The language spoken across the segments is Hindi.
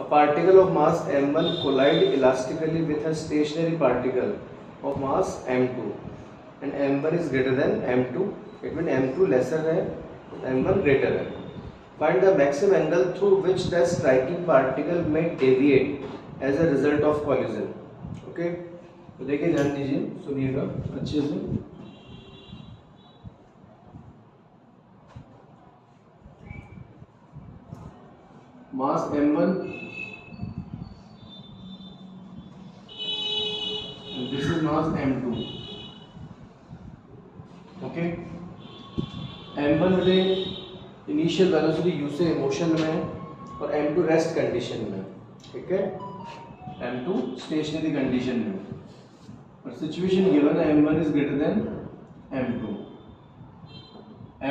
particle of mass m1 collide elastically with a stationary particle of mass m2 and m1 is greater than m2. It means m2 lesser है, m1 greater है. Find the maximum angle through which the striking particle may deviate as a result of collision. Okay? तो देखिए, ध्यान दीजिए, सुनिएगा अच्छे से. मास m1 and this is mass m2. Okay, m1 में इनिशियल वेलोसिटी u से मोशन में है और m2 रेस्ट कंडीशन में. ठीक है, m2 स्टेशनरी कंडीशन में और सिचुएशन गिवन है m1 is greater than m2,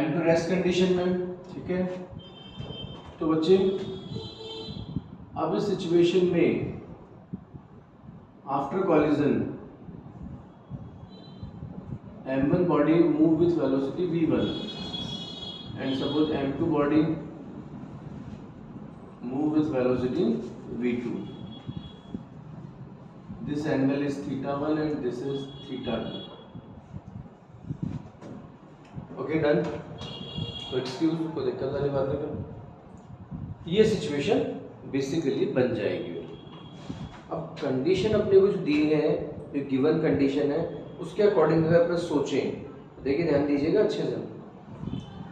m2 rest condition में. ठीक है, तो बच्चे अब इस सिचुएशन में after collision m1 body move with velocity v1 and suppose m2 body move with velocity v2. This angle is θ1 and this is θ2. Okay, done. तो एक्सक्यूज, कोई दिक्कत वाली बात नहीं. ये सिचुएशन बेसिकली बन जाएगी. अब कंडीशन अपने को जो दी है, जो गिवन कंडीशन है, उसके अकॉर्डिंग अगर अपन सोचें, देखिए ध्यान दीजिएगा अच्छे से.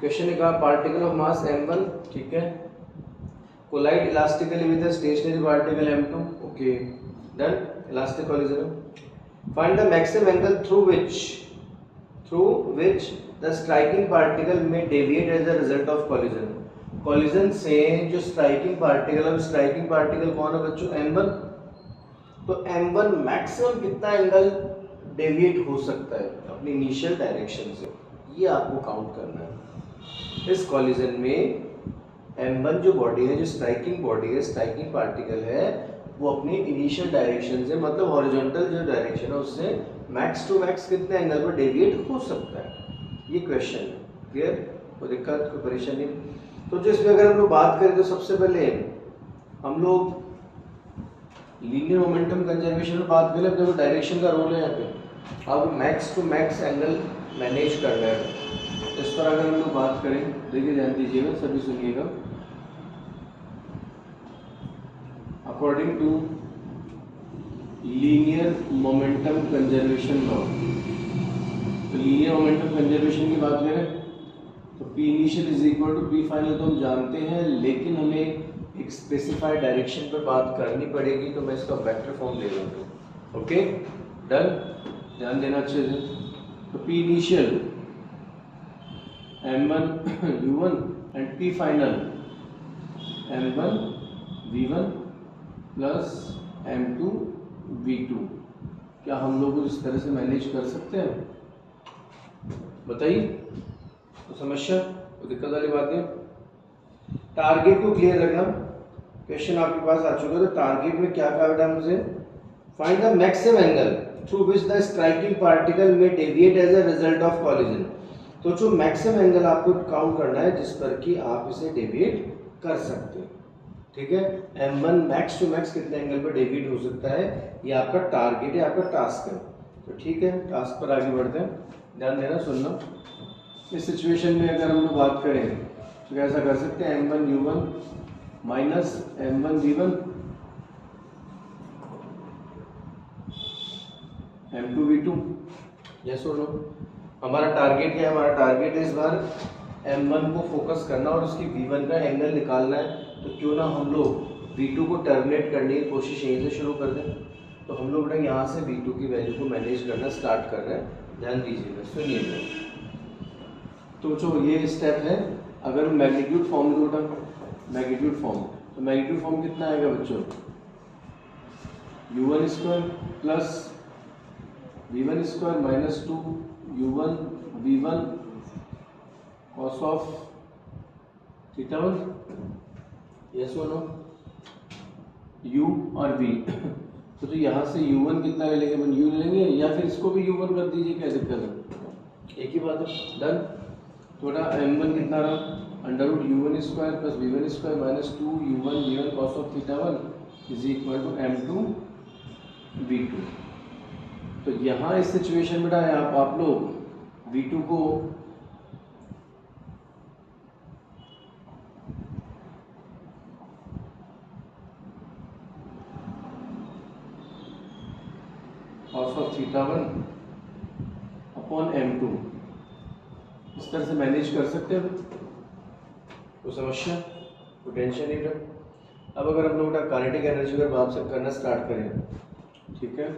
क्वेश्चन ने कहा पार्टिकल ऑफ मास m1, ठीक है, collide elastically with a stationary particle m2. Okay, done. Elastic collision. Find the maximum angle through which the striking particle may deviate as a result of collision. Collision से जो स्ट्राइकिंग पार्टिकल, अब स्ट्राइकिंग पार्टिकल कौन है बच्चों? m1. तो m1 मैक्सिमम कितना एंगल डेविएट हो सकता है अपनी इनिशियल डायरेक्शन से, ये आपको काउंट करना है. इस कॉलिजन में m1 जो बॉडी है, जो स्ट्राइकिंग बॉडी है, स्ट्राइकिंग पार्टिकल है, वो अपनी इनिशियल डायरेक्शन से, मतलब हॉरिजॉन्टल जो डायरेक्शन है उससे मैक्स टू मैक्स कितने एंगल पर डेविएट हो सकता है. ये क्वेश्चन है. क्लियर? कोई दिक्कत, कोई परेशानी? तो जो इसमें अगर हम लोग बात करें तो सबसे पहले हम लोग लीनियर मोमेंटम कंजर्वेशन में बात करें. अपने को डायरेक्शन का रोल है यहाँ पे. अब max to max angle manage करना है. इस पर अगर हम लोग बात करें, देखिए ध्यान दीजिएगा, सभी सुनिएगा. According to linear momentum conservation law, तो लीनियर मोमेंटम कंजर्वेशन की बात करें तो P initial is equal to P final तो हम जानते हैं, लेकिन हमें एक स्पेसिफाइड डायरेक्शन पर बात करनी पड़ेगी, तो मैं इसका वेक्टर फॉर्म ले लूँगा. Okay, done. ध्यान देना अच्छे से. तो P initial m1 u1 and P final m1 v1 plus m2 v2. क्या हम लोग इस तरह से मैनेज कर सकते हैं? बताइए. तो समस्या, तो दिक्कत वाली बात है. टारगेट को क्लियर रखना. क्वेश्चन आपके पास आ चुका है, तो टारगेट में क्या कहा बेटा मुझे? Find the maximum angle through which the striking particle may deviate as a result of collision. तो जो मैक्सिमम एंगल आपको काउंट करना है जिस पर कि आप इसे डेविएट कर सकते हैं. ठीक है, m1 मैक्स टू मैक्स कितने एंगल पर डेविएट हो सकता है, ये आपका टारगेट है, आपका टास्क है. तो ठीक है, टास्क पर आगे बढ़ते हैं. ध्यान देना, सुनना. इस सिचुएशन में अगर हम लोग बात करें तो कैसा कर सकते हैं? m1 u1 minus m1 v1 m2 v2. Yes और नो? हमारा टारगेट क्या है? हमारा टारगेट है इस बार m1 को फोकस करना और उसकी v1 का एंगल निकालना है. तो क्यों ना हम लोग v2 को टर्मिनेट करने की कोशिश यहीं से शुरू कर दें. तो हम लोग यहाँ से v2 की वैल्यू को मैनेज करना स्टार्ट कर रहे हैं. ध्यान दीजिएगा, सुनिएगा. तो जो ये स्टेप है, अगर मैग्नीट्यूड फॉर्म लो, मैग्नीट्यूड फॉर्म, तो मैग्नीट्यूड फॉर्म कितना आएगा बच्चों? u1 square plus v1 square minus 2 u1 v1 cos of θ1. Yes और नो? u और v. तो यहाँ से u1 कितना ले लेंगे? अपन u ले लेंगे, या फिर इसको भी u1 कर दीजिए, क्या दिक्कत है? एक ही बात है. डन. थोड़ा m1 कितना रहा? Under root u1 square plus v1 square minus 2 u1 v1 cos cos of theta 1 is equal to m2 v2। तो यहाँ इस सिचुएशन में आप लोग v2 को cos of theta 1 upon m2 इस तरह से मैनेज कर सकते हो, कोई समस्या, कोई टेंशन नहीं रहा। अब अगर हम लोग काइनेटिक एनर्जी पर बात करना स्टार्ट करें, ठीक है,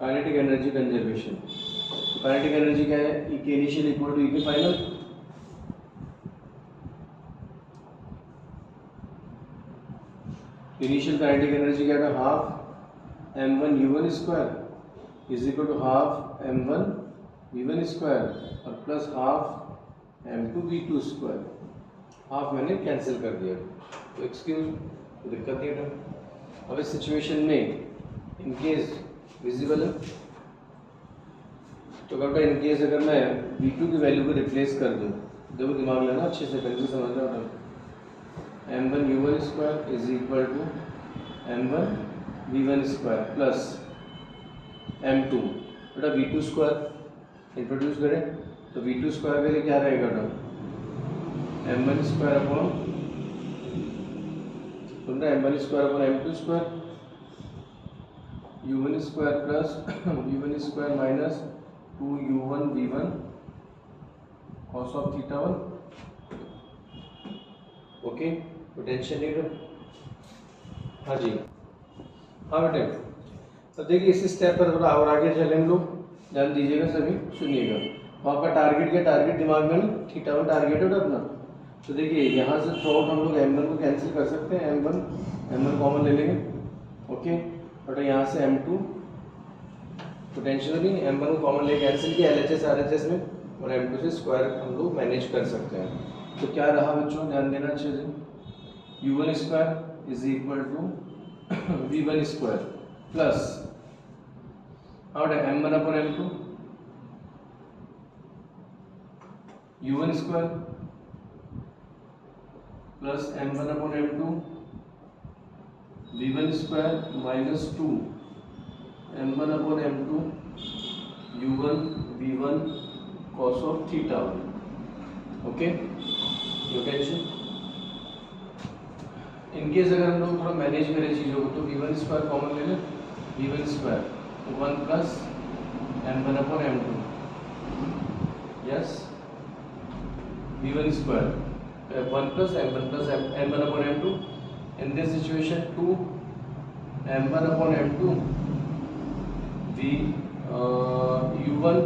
काइनेटिक एनर्जी कंजर्वेशन। तो काइनेटिक एनर्जी क्या है, E के इनिशियल इक्वल टू E के फाइनल। इनिशियल काइनेटिक एनर्जी क्या था, half m1 u1 square is equal to half m1 v1 square और plus half m2 v2 square. Half मैंने कैंसिल कर दिया, तो एक्सक्यूज, तो दिक्कत नहीं था। अब इस सिचुएशन में इनकेस विजिबल है, तो अगर इनकेस अगर मैं v2 की वैल्यू को रिप्लेस कर दूँ, देखो दिमाग लेना अच्छे से, पहले से समझ रहा हूँ, m1 u1 square is equal to m1 v1 square plus m2 बेटा v2 स्क्वायर इंट्रोड्यूस करें, तो v2 स्क्वायर के लिए क्या रहेगा ना, m1 स्क्वायर अपॉन, सुन रहे, m1 square upon m2 square, u1 square plus v1 square minus 2u1 v1 cos of theta 1। Okay, तो टेंशन नहीं लो। हाँ जी, हाँ बेटे, तो देखिए इस स्टेप पर थोड़ा और आगे चले हम लोग, ध्यान दीजिएगा सभी, सुनिएगा। तो आपका टारगेट क्या, टारगेट दिमाग में ना, थीटा 1 टारगेट है अपना। तो देखिए यहाँ से थ्रू आउट हम लोग m1 को कैंसिल कर सकते हैं, m1 कॉमन ले लेंगे, ओके, बट यहाँ से m2 तो टेंशन नहीं, m1 को कॉमन ले कैंसिल किया LHS RHS में, और m2 से स्क्वायर हम लोग मैनेज कर सकते हैं। तो क्या रहा बच्चों, ध्यान देना अच्छे से, u1 square is equal to v1 square plus out है m1 upon m2 u1 square plus m1 upon m2 v1 square minus 2 m1 upon m2 u1 v1 cos of theta 1। Okay, no tension. In case अगर हम लोग थोड़ा मैनेज करें चीज़ों को, तो v1 स्क्वायर कॉमन ले लें, v1 square 1 plus m1 upon m2, yes, v1 square 1 plus m1 upon m2, in this situation 2 m1 upon m2 u1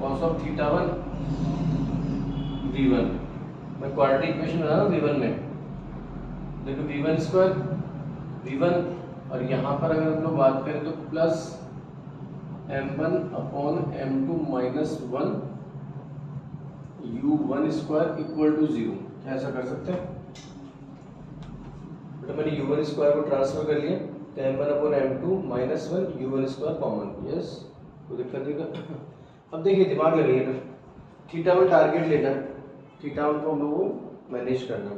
cos of theta 1 v1, मैं क्वाड्रेटिक इक्वेशन बना रहा हूँ v1 में, देखो v1 स्क्वायर v1, और यहाँ पर अगर हम लोग बात करें तो plus m1 upon m2 minus 1 u1 square equal to 0। क्या ऐसा कर सकते हैं, तो मैंने u1 स्क्वायर को ट्रांसफर कर लिया, तो m1 upon m2 minus 1 u1 square common, yes, कोई दिक्कत नहीं। अब देखिए दिमाग लगाइएगा, थीटा 1 टारगेट लेना है, थीटा 1 को हम लोगों को मैनेज करना है।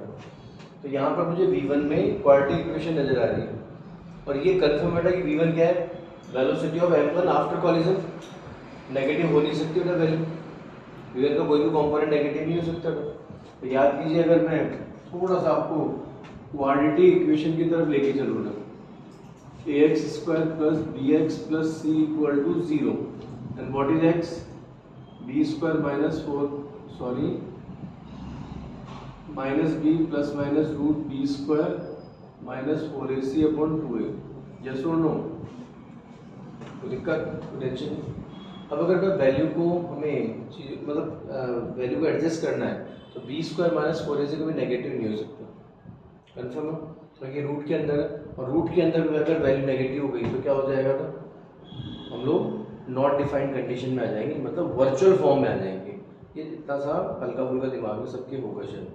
तो यहाँ पर मुझे v1 में क्वाड्रेटिक इक्वेशन नजर आ रही है, और ये कंफर्म है कि v1 क्या है, velocity of m1 after collision, negative हो नहीं सकती बेटा वैल्यू, v1 का कोई भी कंपोनेंट नेगेटिव नहीं हो सकता। तो याद कीजिए, अगर मैं थोड़ा सा आपको क्वाड्रेटिक इक्वेशन की तरफ लेके चलूँ ना, ax square plus bx plus c equal to 0, and what is x, b square minus 4 sorry minus b plus minus root b square minus 4ac upon 2a, yes और नो, कोई दिक्कत, कोई टेंशन। अब अगर वैल्यू को हमें मतलब वैल्यू को एडजस्ट करना है, तो b स्क्वायर माइनस 4ac कभी नेगेटिव नहीं हो सकता, कन्फर्म है, तो ये रूट के अंदर है, और रूट के अंदर में अगर वैल्यू नेगेटिव हो गई तो क्या हो जाएगा, तो हम लोग नॉट डिफाइंड कंडीशन में आ जाएंगे, मतलब वर्चुअल फॉर्म में आ जाएंगे। ये इतना सा हल्का फुल्का दिमाग में सबके होगा शायद।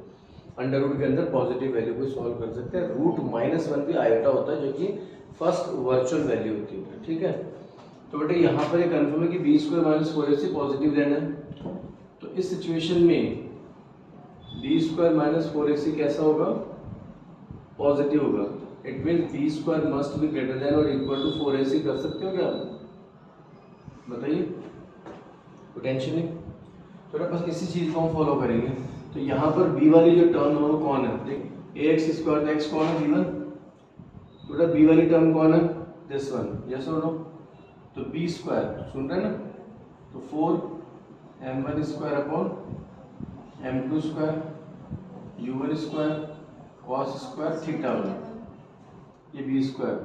अंडर रूट के अंदर पॉजिटिव वैल्यू को सॉल्व कर सकते हैं, रूट -1 भी आयोटा होता है जो कि फर्स्ट वर्चुअल वैल्यू होती है, ठीक है। तो बेटे यहाँ पर ये कन्फर्म है कि b square minus 4ac positive रहना है। तो इस सिचुएशन में बी स्क्वायर माइनस 4ac कैसा होगा, पॉजिटिव होगा। It means B square must be greater than और इक्वल टू 4ac। कर सकते हो क्या आप, बताइए, पोटेंशियली। तो बस इसी चीज़ को हम फॉलो करेंगे। तो यहाँ पर बी वाली जो टर्म है वो कौन है, देख ए एक्स स्क्वायर, तो एक्स कौन है, बी वन। बेटा बी वाली टर्म कौन है, दिस वन, यस और नो। तो बी स्क्वायर सुन रहे हैं ना, तो 4m1 square upon m2 square u1 square cos square theta one, ये B square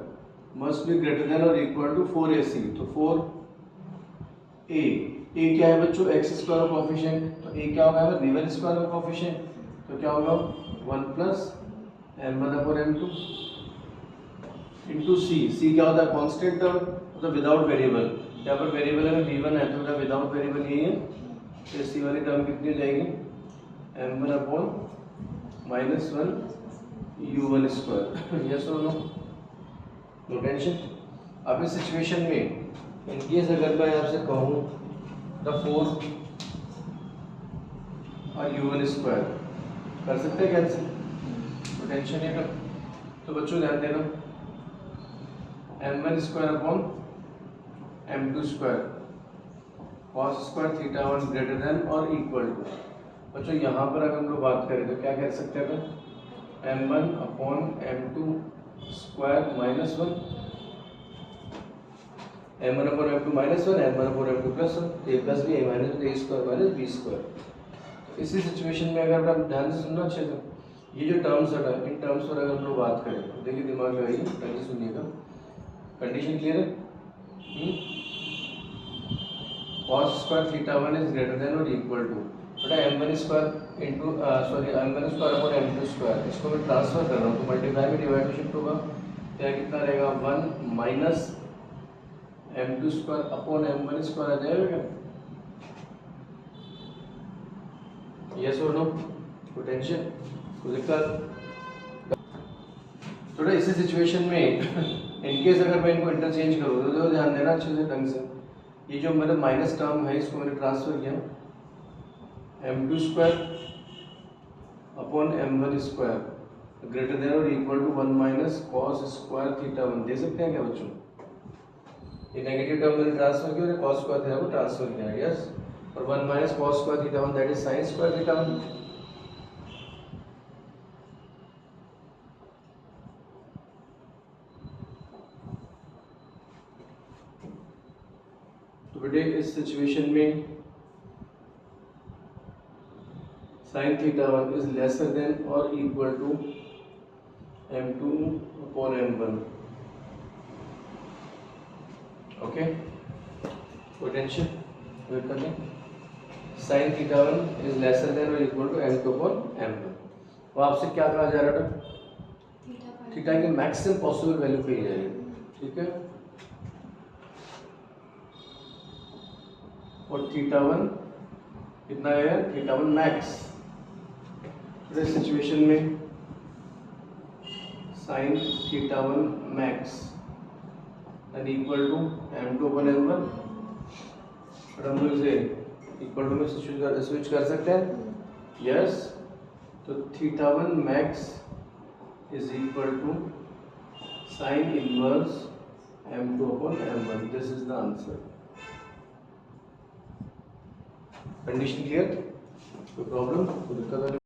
must be greater than और इक्वल टू 4ac। तो 4a, a क्या है बच्चों, एक्स स्क्वायर का कोफिशिएंट, तो a क्या होगा v1 स्क्वायर का कोफिशिएंट, तो क्या होगा 1 plus m1 upon m2 into c क्या होता है, कांस्टेंट टर्म, मतलब विदाउट वेरिएबल। यहाँ पर वेरिएबल है v1 है, तो मतलब विदाउट वेरिएबल यही है। तो c वाली टर्म कितनी हो जाएगी, m1 upon -1 u1 square, yes और नो, नो टेंशन। अब इस सिचुएशन में इन केस अगर मैं आपसे कहूँ द 4 और u1 स्क्वायर, कर सकते हैं कैंसिल, तो टेंशन नहीं कर। तो बच्चों ध्यान देना, m1 square upon m2 square cos square theta one greater than और इक्वल टू। बच्चों यहाँ पर अगर हम लोग बात करें तो क्या कह सकते हैं, m1 upon m2 square minus 1, m1 upon m2 minus 1, m1 upon m2 plus 1, a plus b, a minus b, a square minus b square. इसी सिचुएशन में अगर आप ध्यान से सुनना अच्छे से, ये जो टर्म्स है इन टर्म्स पर अगर हम लोग बात करें तो देखिए दिमाग में आइए, पहले सुनिएगा, कंडीशन क्लियर है। Cos square theta one is greater than और इक्वल टू, बेटा m1 square into m1 square upon m2 square, इसको मैं ट्रांसफर कर रहा हूँ तो मल्टीप्लाई में डिवाइड में शिफ्ट होगा, क्या कितना रहेगा 1 minus m2 square upon m1 square आ जाएगा, यस और नो, पोटेंशियल कोई दिक्कत। थोड़ा इसी सिचुएशन में इनकेस अगर मैं इनको इंटरचेंज करूँ तो ध्यान देना अच्छे से ढंग से, ये जो मेरा माइनस टर्म है इसको मैंने ट्रांसफर किया m2 square upon m1 square greater than और equal to 1 minus cos square theta one, दे सकते हैं क्या बच्चों, ये नेगेटिव टर्म मैंने ट्रांसफर किया और कॉस स्क्वायर थीटा को ट्रांसफर किया, यस, और 1 minus cos square theta one that is sine square theta one. तो बेटे इस सिचुएशन में sin theta one is lesser than और equal to m2 upon m1, okay, potential wait कर लें, sin theta one is lesser than और equal to m2 upon m1। वो आपसे क्या कहा जा रहा था, थीटा की मैक्सिमम पॉसिबल वैल्यू कही जा रही है, ठीक है, और थीटा वन कितना है, थीटा वन मैक्स। इस सिचुएशन में sine theta one max and equal to m2 upon m1, और हम लोग इसे इक्वल टू में स्विच कर सकते हैं, यस। तो theta one max is equal to sine inverse m2 upon m1, this is the answer. Condition clear, कोई प्रॉब्लम, कोई दिक्कत?